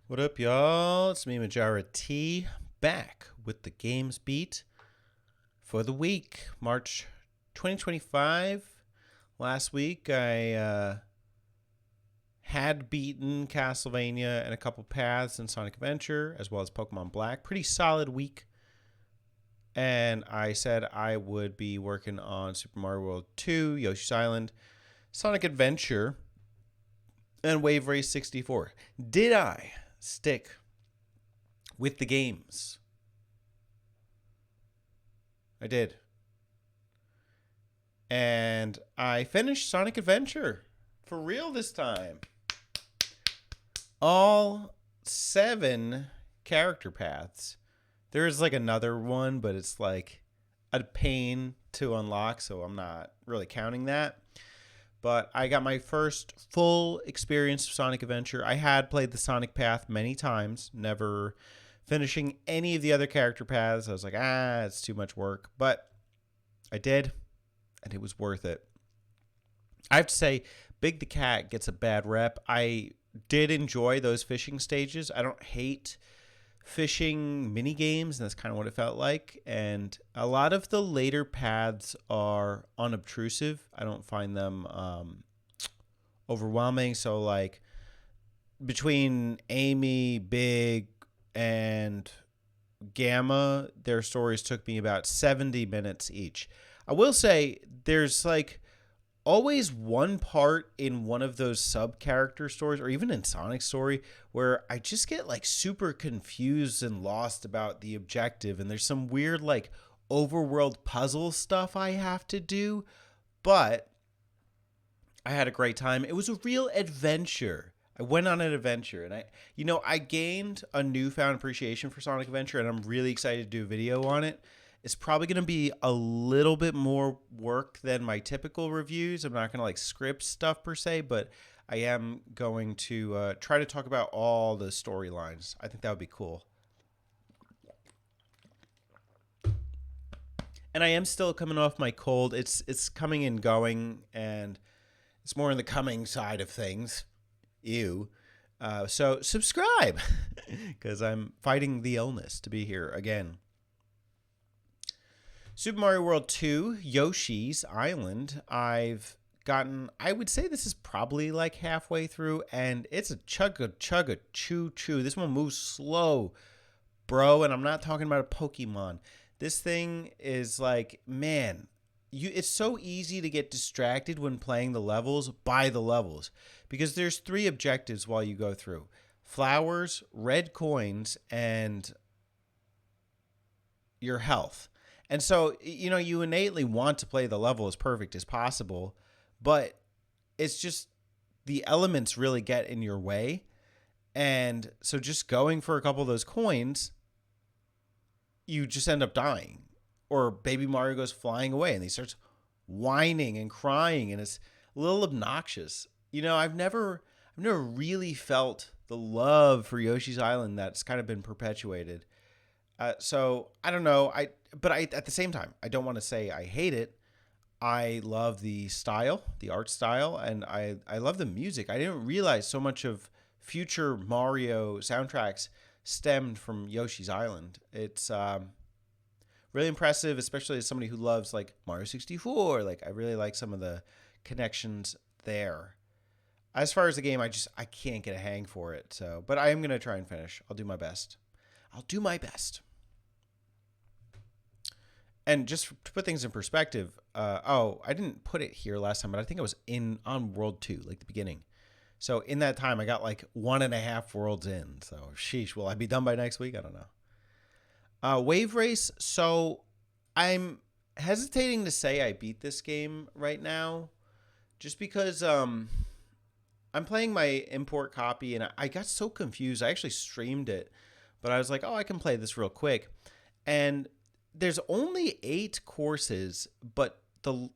What up, y'all? It's me, Majora T, back with the games beat for the week, March 2025. Last week, I had beaten Castlevania and a couple paths in Sonic Adventure, as well as Pokemon Black. Pretty solid week. And I said I would be working on Super Mario World 2, Yoshi's Island, Sonic Adventure, and Wave Race 64. Did I stick with the games? I did. And I finished Sonic Adventure for real this time. All 7 character paths. There is like another one, but it's like a pain to unlock, so I'm not really counting that. But I got my first full experience of Sonic Adventure. I had played the Sonic path many times, never finishing any of the other character paths. I was like, it's too much work. But I did, and it was worth it. I have to say, Big the Cat gets a bad rep. I did enjoy those fishing stages. I don't hate fishing mini games, and that's kind of what it felt like. And a lot of the later paths are unobtrusive. I don't find them overwhelming. So like between Amy, Big, and Gamma, their stories took me about 70 minutes each. I will say there's like always one part in one of those sub character stories, or even in Sonic's story, where I just get like super confused and lost about the objective, and there's some weird like overworld puzzle stuff I have to do. But I had a great time. It was a real adventure. I went on an adventure, and I gained a newfound appreciation for Sonic Adventure, and I'm really excited to do a video on it. It's probably going to be a little bit more work than my typical reviews. I'm not going to like script stuff per se, but I am going to try to talk about all the storylines. I think that would be cool. And I am still coming off my cold. It's coming and going, and it's more on the coming side of things. Ew. So subscribe, because I'm fighting the illness to be here again. Super Mario World 2, Yoshi's Island. I would say this is probably like halfway through, and it's a chugga choo choo. This one moves slow, bro, and I'm not talking about a Pokemon. This thing is like, man, it's so easy to get distracted when playing the levels by the levels, because there's 3 objectives while you go through: flowers, red coins, and your health. And so, you innately want to play the level as perfect as possible, but it's just the elements really get in your way. And so just going for a couple of those coins, you just end up dying. Or Baby Mario goes flying away and he starts whining and crying, and it's a little obnoxious. I've never really felt the love for Yoshi's Island that's kind of been perpetuated. So I don't know. But at the same time, I don't want to say I hate it. I love the style, the art style, and I love the music. I didn't realize so much of future Mario soundtracks stemmed from Yoshi's Island. It's really impressive, especially as somebody who loves like Mario 64. Like, I really like some of the connections there. As far as the game, I can't get a hang for it. So, but I am gonna try and finish. I'll do my best. And just to put things in perspective, I didn't put it here last time, but I think I was on World 2, like the beginning. So in that time, I got like 1.5 worlds in. So sheesh, will I be done by next week? I don't know. Wave Race. So I'm hesitating to say I beat this game right now, just because I'm playing my import copy, and I got so confused. I actually streamed it, but I was like, I can play this real quick. And there's only 8 courses, but the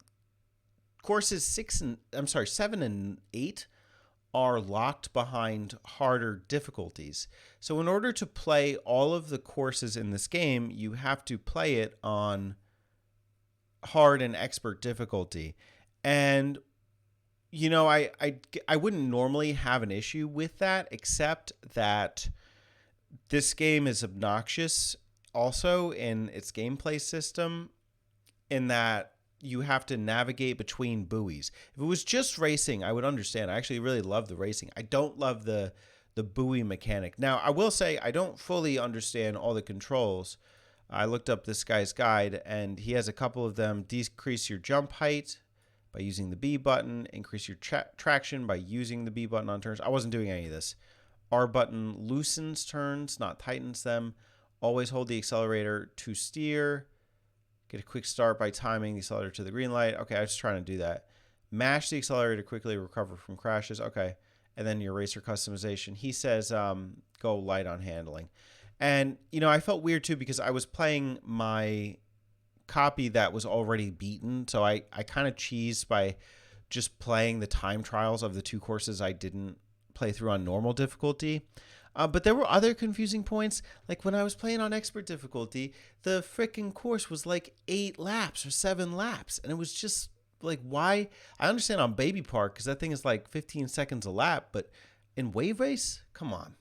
courses 7 and 8 are locked behind harder difficulties. So in order to play all of the courses in this game, you have to play it on hard and expert difficulty. And I wouldn't normally have an issue with that, except that This game is obnoxious also in its gameplay system, in that you have to navigate between buoys. If it was just racing, I would understand. I actually really love the racing. I don't love the buoy mechanic. Now, I will say I don't fully understand all the controls. I looked up this guy's guide, and he has a couple of them. Decrease your jump height by using the B button. Increase your traction by using the B button on turns. I wasn't doing any of this. R button loosens turns, not tightens them. Always hold the accelerator to steer. Get a quick start by timing the accelerator to the green light. Okay, I was just trying to do that. Mash the accelerator to quickly recover from crashes. Okay. And then your racer customization. He says go light on handling. And, I felt weird too because I was playing my copy that was already beaten. So I kind of cheesed by just playing the time trials of the 2 courses I didn't play through on normal difficulty. But there were other confusing points. Like when I was playing on expert difficulty, the freaking course was like 8 laps or 7 laps. And it was just like, why? I understand on Baby Park because that thing is like 15 seconds a lap. But in Wave Race, come on.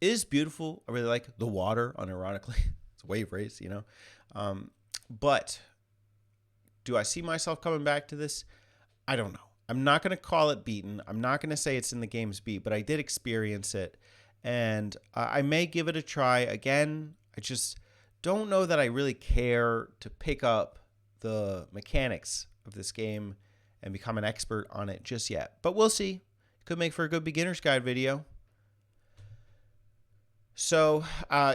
It is beautiful. I really like the water, unironically. It's a wave race, But do I see myself coming back to this? I don't know. I'm not going to call it beaten. I'm not going to say it's in the game's beat, but I did experience it. And I may give it a try again. I just don't know that I really care to pick up the mechanics of this game and become an expert on it just yet. But we'll see. Could make for a good beginner's guide video. So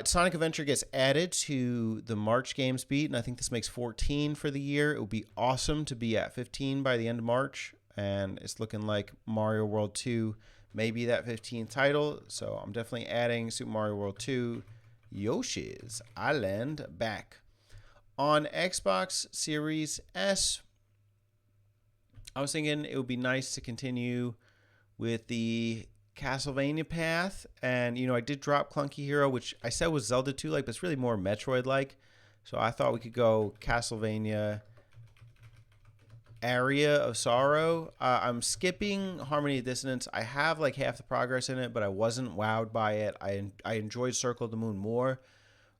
Sonic Adventure gets added to the March games beat, and I think this makes 14 for the year. It would be awesome to be at 15 by the end of March, and it's looking like Mario World 2 may be that 15th title. So I'm definitely adding Super Mario World 2 Yoshi's Island back. On Xbox Series S, I was thinking it would be nice to continue with the Castlevania path, and I did drop Clunky Hero, which I said was Zelda 2-like, but it's really more Metroid-like. So I thought we could go Castlevania Area of Sorrow. I'm skipping Harmony of Dissonance. I have like half the progress in it, but I wasn't wowed by it. I enjoyed Circle of the Moon more,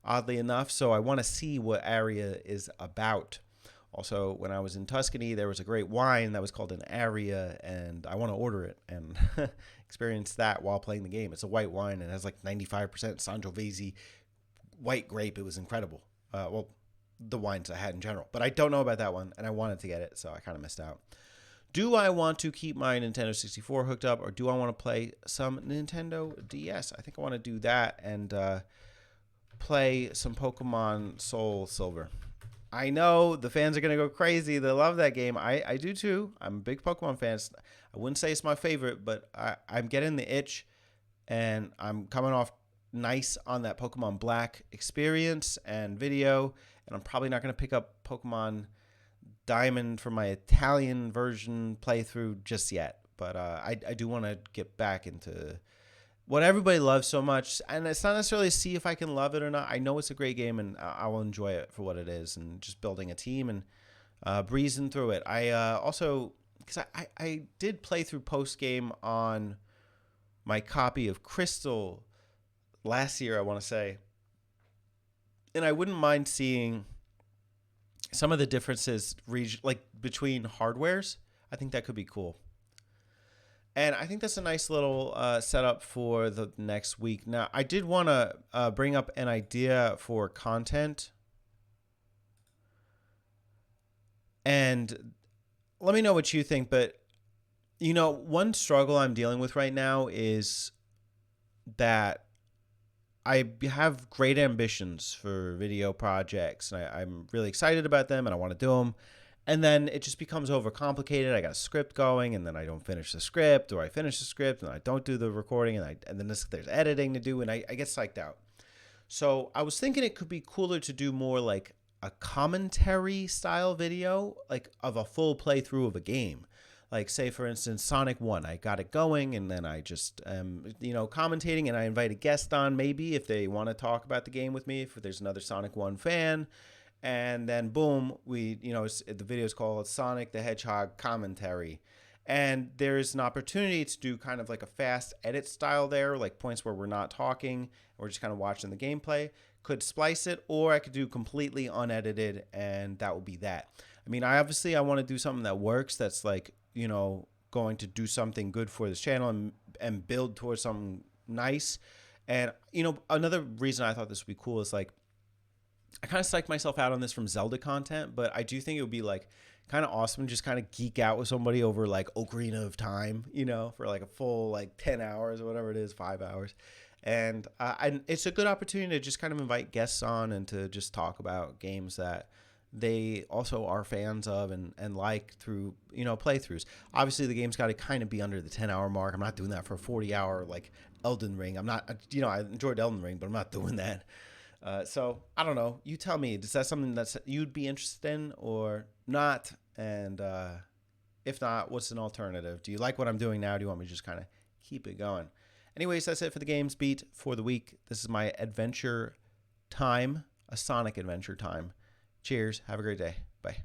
oddly enough, so I want to see what Area is about. Also, when I was in Tuscany, there was a great wine that was called an Aria, and I want to order it and experience that while playing the game. It's a white wine, and it has like 95% Sangiovese white grape. It was incredible. Well, the wines I had in general. But I don't know about that one, and I wanted to get it, so I kind of missed out. Do I want to keep my Nintendo 64 hooked up, or do I want to play some Nintendo DS? I think I want to do that and play some Pokemon Soul Silver. I know the fans are going to go crazy. They love that game. I do too. I'm a big Pokemon fan. I wouldn't say it's my favorite, but I'm getting the itch, and I'm coming off nice on that Pokemon Black experience and video, and I'm probably not going to pick up Pokemon Diamond for my Italian version playthrough just yet. But I do want to get back into what everybody loves so much, and it's not necessarily see if I can love it or not. I know it's a great game, and I will enjoy it for what it is, and just building a team and breezing through it. I also, because I did play through post-game on my copy of Crystal last year, I want to say, and I wouldn't mind seeing some of the differences like between hardwares. I think that could be cool. And I think that's a nice little setup for the next week. Now, I did want to bring up an idea for content. And let me know what you think. But, one struggle I'm dealing with right now is that I have great ambitions for video projects. And I'm really excited about them, and I want to do them. And then it just becomes overcomplicated. I got a script going, and then I don't finish the script, or I finish the script and I don't do the recording, and then there's editing to do, and I get psyched out. So I was thinking it could be cooler to do more like a commentary style video, like of a full playthrough of a game. Like, say, for instance, Sonic 1. I got it going, and then I just commentating, and I invite a guest on maybe if they want to talk about the game with me, if there's another Sonic 1 fan. And then boom, the video is called Sonic the Hedgehog Commentary. And there's an opportunity to do kind of like a fast edit style there, like points where we're not talking, we're just kind of watching the gameplay. Could splice it, or I could do completely unedited, and that would be that. I mean, I want to do something that works, that's like, going to do something good for this channel and build towards something nice. And, another reason I thought this would be cool is like, I kind of psyched myself out on this from Zelda content, but I do think it would be like kind of awesome to just kind of geek out with somebody over like Ocarina of Time, for like a full like 10 hours or whatever it is, 5 hours. And it's a good opportunity to just kind of invite guests on and to just talk about games that they also are fans of and like through, playthroughs. Obviously, the game's got to kind of be under the 10-hour mark. I'm not doing that for a 40-hour like Elden Ring. I'm not, I enjoyed Elden Ring, but I'm not doing that. So I don't know. You tell me. Is that something that you'd be interested in or not? And if not, what's an alternative? Do you like what I'm doing now? Do you want me to just kind of keep it going? Anyways, that's it for the games beat for the week. This is my adventure time, a Sonic adventure time. Cheers. Have a great day. Bye.